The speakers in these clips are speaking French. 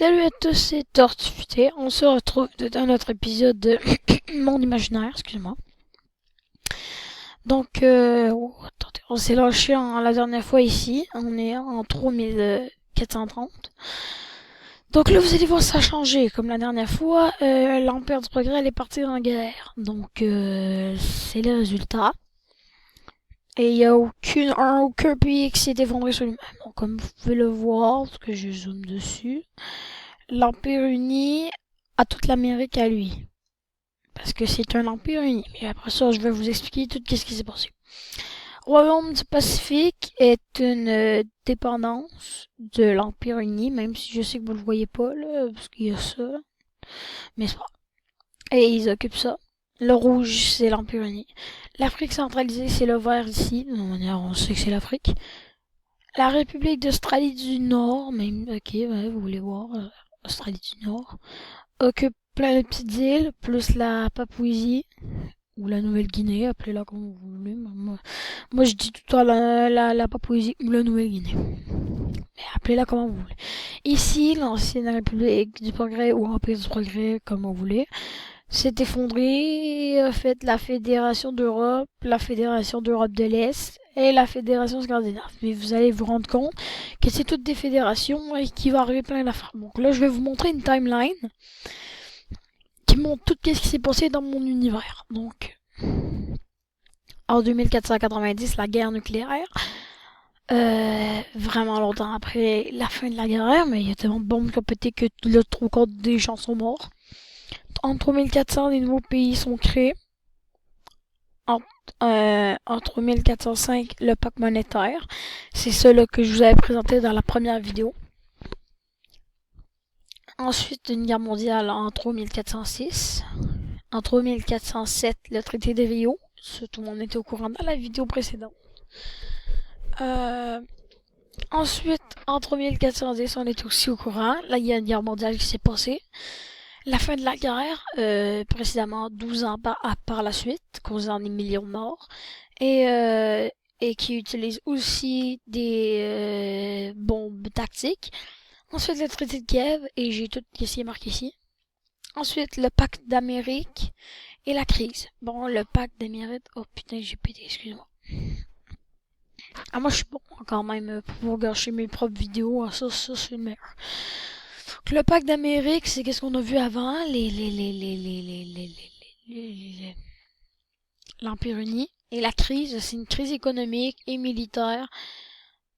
Salut à tous, c'est Tortufuté. On se retrouve dans notre épisode de Monde imaginaire, excuse-moi. Donc, attendez, on s'est lâché la dernière fois ici. On est en 3430. Donc là, vous allez voir, ça a changé. Comme la dernière fois, l'Empire du Progrès elle est parti en guerre. Donc, c'est le résultat. Et il n'y a aucun pays qui s'est effondré sur lui-même. Donc, comme vous pouvez le voir, parce que je zoome dessus, l'Empire uni a toute l'Amérique à lui. Parce que c'est un empire uni. Mais après ça, je vais vous expliquer tout ce qui s'est passé. Royaume du Pacifique est une dépendance de l'Empire uni, même si je sais que vous le voyez pas, là, parce qu'il y a ça. Mais c'est pas. Et ils occupent ça. Le rouge, c'est l'Empire uni. L'Afrique centralisée, c'est le vert ici. De manière, on sait que c'est l'Afrique. La République d'Australie du Nord, même, ok, ouais, vous voulez voir, Australie du Nord, occupe plein de petites îles, plus la Papouasie, ou la Nouvelle-Guinée, appelez-la comme vous voulez. Moi je dis tout le temps la Papouasie ou la Nouvelle-Guinée. Mais appelez-la comme vous voulez. Ici, l'ancienne République du Progrès ou Empire du Progrès, comme vous voulez, s'est effondrée, a fait la Fédération d'Europe, la Fédération d'Europe de l'Est et la Fédération scandinave. Mais vous allez vous rendre compte que c'est toutes des fédérations et qu'il va arriver plein d'affaires. Donc là, je vais vous montrer une timeline qui montre tout ce qui s'est passé dans mon univers. Donc, en 2490, la guerre nucléaire. Vraiment longtemps après la fin de la guerre, mais il y a tellement de bombes qui ont pété que le trois quarts des gens sont morts. En 3400, des nouveaux pays sont créés. En 3405, le pacte monétaire. C'est ça que je vous avais présenté dans la première vidéo. Ensuite, une guerre mondiale en 3406. En 3407, le traité de Rio. Ça, tout le monde était au courant dans la vidéo précédente. Ensuite, en 3410, on est aussi au courant. Là, il y a une guerre mondiale qui s'est passée. La fin de la guerre, précisément 12 ans par la suite, causant des millions de morts. Et qui utilise aussi des bombes tactiques. Ensuite, le traité de Kiev, et j'ai tout ce qui est marqué ici. Ensuite, le pacte d'Amérique et la crise. Bon, le pacte d'Amérique... Oh putain, j'ai pété, excuse-moi. Ah, moi, je suis bon quand même pour gâcher mes propres vidéos. Ça c'est le meilleur. Donc, le pacte d'Amérique, c'est qu'est-ce qu'on a vu avant? L'Empire uni. Et la crise, c'est une crise économique et militaire.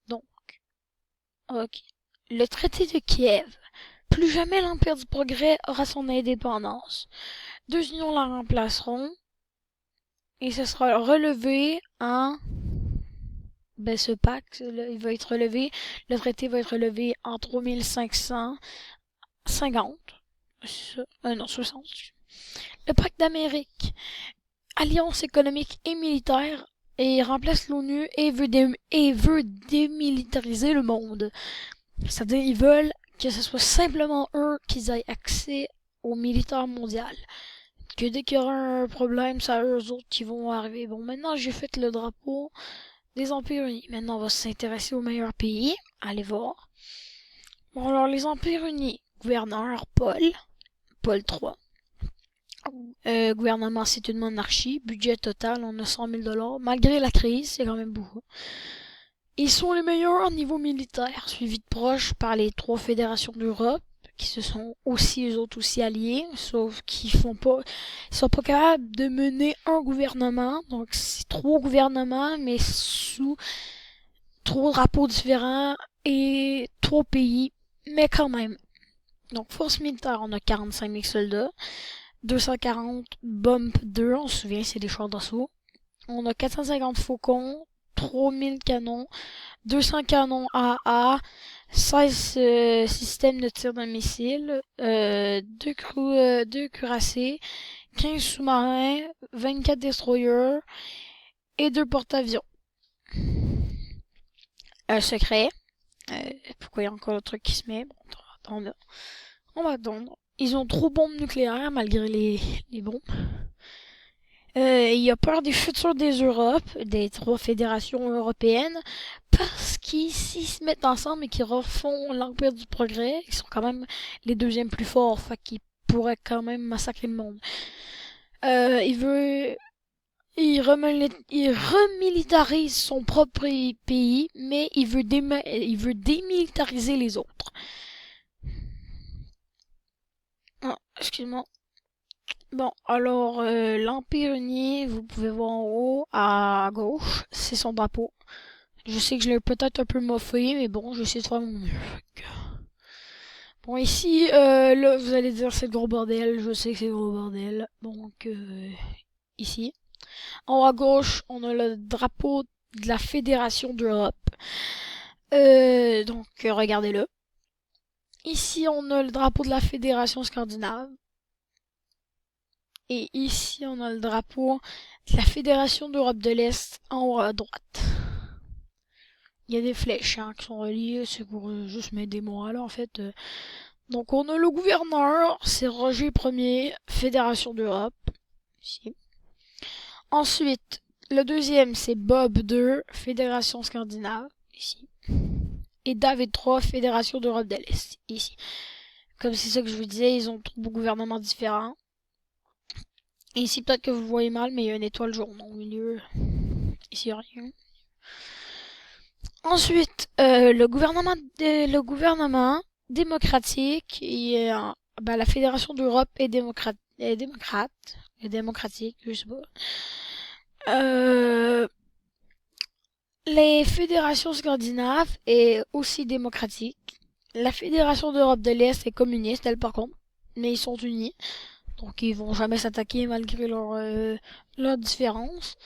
Donc, ok. Le traité de Kiev. Plus jamais l'Empire du Progrès aura son indépendance. Deux unions la remplaceront. Et ce sera relevé en... Ben, ce pacte, il va être relevé. Le traité va être relevé en 3550. Non, 60. Le pacte d'Amérique. Alliance économique et militaire. Et remplace l'ONU et veut démilitariser le monde. C'est-à-dire, ils veulent que ce soit simplement eux qui aient accès au militaire mondial. Que dès qu'il y aura un problème, c'est à eux autres qui vont arriver. Bon, maintenant, j'ai fait le drapeau des empires unis. Maintenant, on va s'intéresser aux meilleurs pays. Allez voir. Bon, alors, les empires unis. Gouverneur, Paul III. Gouvernement, c'est une monarchie. Budget total, on a 100 000 $. Malgré la crise, c'est quand même beaucoup. Ils sont les meilleurs au niveau militaire, suivis de proche par les 3 fédérations d'Europe, qui se sont aussi, eux autres, aussi alliés, sauf qu'ils sont pas capables de mener un gouvernement. Donc, c'est 3 gouvernements, mais sous 3 drapeaux différents et 3 pays, mais quand même. Donc, force militaire, on a 45 000 soldats. 240 Bump 2, on se souvient, c'est des chars d'assaut. On a 450 Faucons, 3000 canons, 200 canons AA, 16 systèmes de tir de missiles, 2 cuirassés, 15 sous-marins, 24 destroyers et 2 porte-avions. Un secret. Pourquoi il y a encore le truc qui se met? Bon, on va attendre. Ils ont trop de bombes nucléaires malgré les bombes. Il a peur des futurs des Europes, des trois fédérations européennes, parce qu'ils s'ils se mettent ensemble et qu'ils refont l'Empire du Progrès, ils sont quand même les deuxièmes plus forts, fait qu'ils pourraient quand même massacrer le monde. Il veut il remilitarise son propre pays, mais il veut démilitariser les autres. Ah, excuse-moi. Bon, alors l'Empire uni, vous pouvez voir en haut, à gauche, c'est son drapeau. Je sais que je l'ai peut-être un peu moffé, mais bon, j'essaie de faire mon mieux. Bon, ici, là, vous allez dire c'est le gros bordel. Je sais que c'est le gros bordel. Donc, ici. En haut à gauche, on a le drapeau de la Fédération d'Europe. Donc, regardez-le. Ici, on a le drapeau de la Fédération scandinave. Et ici, on a le drapeau de la Fédération d'Europe de l'Est en haut à droite. Il y a des flèches hein, qui sont reliées, c'est pour juste m'aider moi là en fait. Donc on a le gouverneur, c'est Roger Ier, Fédération d'Europe. Ici. Ensuite, le deuxième c'est Bob II, Fédération scandinave. Ici. Et David III, Fédération d'Europe de l'Est. Ici. Comme c'est ça que je vous disais, ils ont trois gouvernements différents. Et ici peut-être que vous le voyez mal, mais il y a une étoile jaune au milieu. Ici rien. Ensuite, le gouvernement démocratique et la Fédération d'Europe est démocratique, je sais pas. Les fédérations scandinaves est aussi démocratique. La Fédération d'Europe de l'Est est communiste, elle par contre, mais ils sont unis. Donc ils vont jamais s'attaquer malgré leurs différences.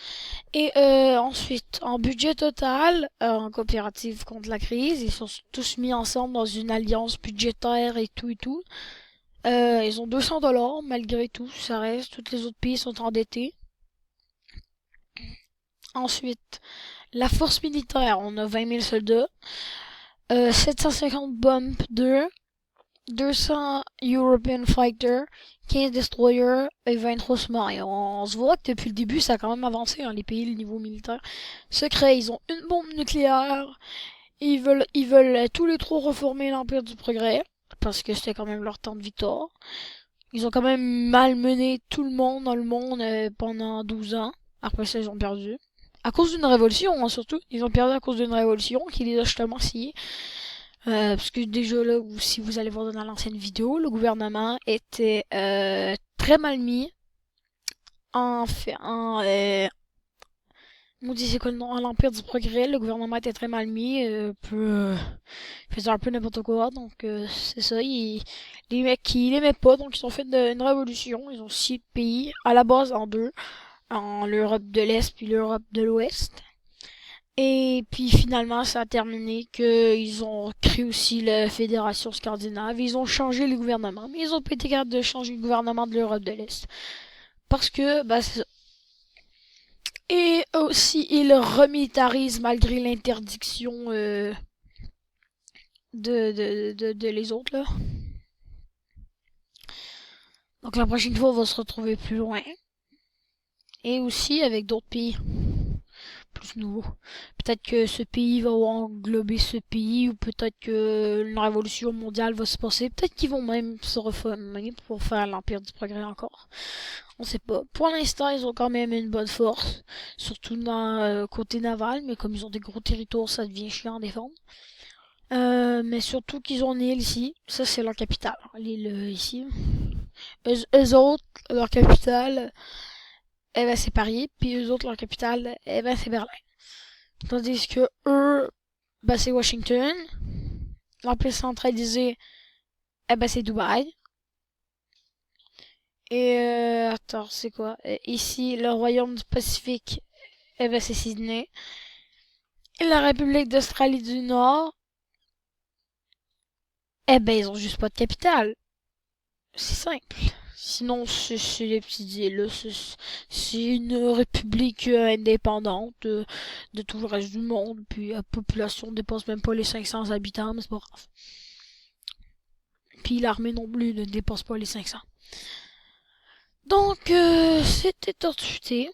Et ensuite, en budget total, en coopérative contre la crise, ils sont tous mis ensemble dans une alliance budgétaire et tout et tout. Ils ont 200 $ malgré tout, ça reste. Tous les autres pays sont endettés. Ensuite, la force militaire, on a 20 000 soldats, 750 bombes 200 European Fighter, 15 destroyers et 23 sous-marins. On se voit que depuis le début, ça a quand même avancé, hein, les pays, le niveau militaire. Secret, ils ont une bombe nucléaire. Ils veulent tous les trois reformer l'Empire du Progrès, parce que c'était quand même leur temps de victoire. Ils ont quand même malmené tout le monde dans le monde pendant 12 ans. Après ça, ils ont perdu. À cause d'une révolution, hein, surtout. Ils ont perdu à cause d'une révolution qui les a justement sciés. Parce que déjà là, si vous allez voir dans l'ancienne vidéo, le gouvernement était très mal mis en fait, on dit c'est quoi le nom, à l'Empire du Progrès, le gouvernement était très mal mis, faisait un peu n'importe quoi, donc c'est ça, les mecs qui l'aimaient pas, donc ils ont fait une révolution, ils ont scié le pays, à la base en deux, en l'Europe de l'Est puis l'Europe de l'Ouest. Et puis finalement, ça a terminé qu'ils ont créé aussi la Fédération scandinave. Ils ont changé le gouvernement, mais ils ont pas été capables de changer le gouvernement de l'Europe de l'Est. Parce que, c'est ça. Et aussi, ils remilitarisent malgré l'interdiction de les autres, là. Donc la prochaine fois, on va se retrouver plus loin. Et aussi avec d'autres pays plus nouveau. Peut-être que ce pays va englober ce pays, ou peut-être que une révolution mondiale va se passer. Peut-être qu'ils vont même se reformer pour faire l'Empire du Progrès encore. On sait pas. Pour l'instant, ils ont quand même une bonne force, surtout dans côté naval, mais comme ils ont des gros territoires, ça devient chiant à défendre. Mais surtout qu'ils ont une île ici, ça c'est leur capitale, l'île ici. Eux autres, leur capitale, eh ben c'est Paris, puis eux autres, leur capitale, eh ben c'est Berlin. Tandis que eux, c'est Washington. L'empire centralisé, eh ben c'est Dubaï. Et attends, c'est quoi? Ici, le royaume du Pacifique, eh ben c'est Sydney. Et la République d'Australie du Nord, eh ben ils ont juste pas de capitale. C'est simple. Sinon, c'est les petites îles. C'est une république indépendante de tout le reste du monde. Puis la population ne dépasse même pas les 500 habitants, mais c'est pas grave. Puis l'armée non plus ne dépasse pas les 500. Donc, c'était Tortuté.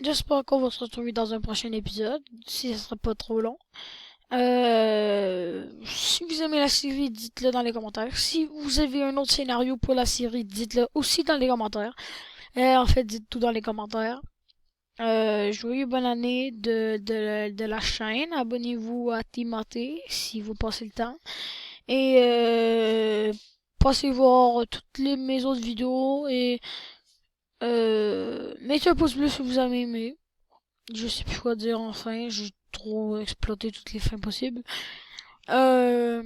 J'espère qu'on va se retrouver dans un prochain épisode, si ça sera pas trop long. Si vous aimez la série, dites-le dans les commentaires. Si vous avez un autre scénario pour la série, dites-le aussi dans les commentaires. En fait, dites tout dans les commentaires. Joyeux bonne année de la chaîne. Abonnez-vous à Timothée si vous passez le temps. Et passez voir toutes mes autres vidéos. Et mettez un pouce bleu si vous avez aimé. Je sais plus quoi dire enfin. J'ai trop exploité toutes les fins possibles. Euh,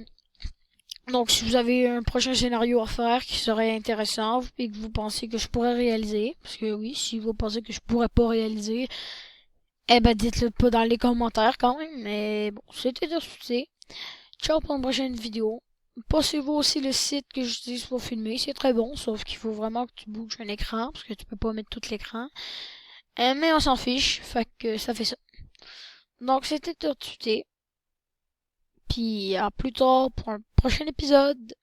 donc si vous avez un prochain scénario à faire qui serait intéressant et que vous pensez que je pourrais réaliser, parce que oui, si vous pensez que je pourrais pas réaliser, eh ben dites-le pas dans les commentaires quand même. Mais bon, c'était de succès. Ciao pour une prochaine vidéo. Passez-vous aussi le site que j'utilise pour filmer, c'est très bon, sauf qu'il faut vraiment que tu bouges un écran, parce que tu peux pas mettre tout l'écran. Mais on s'en fiche, fait que ça fait ça. Donc c'était Tortuté. Puis à plus tard pour un prochain épisode.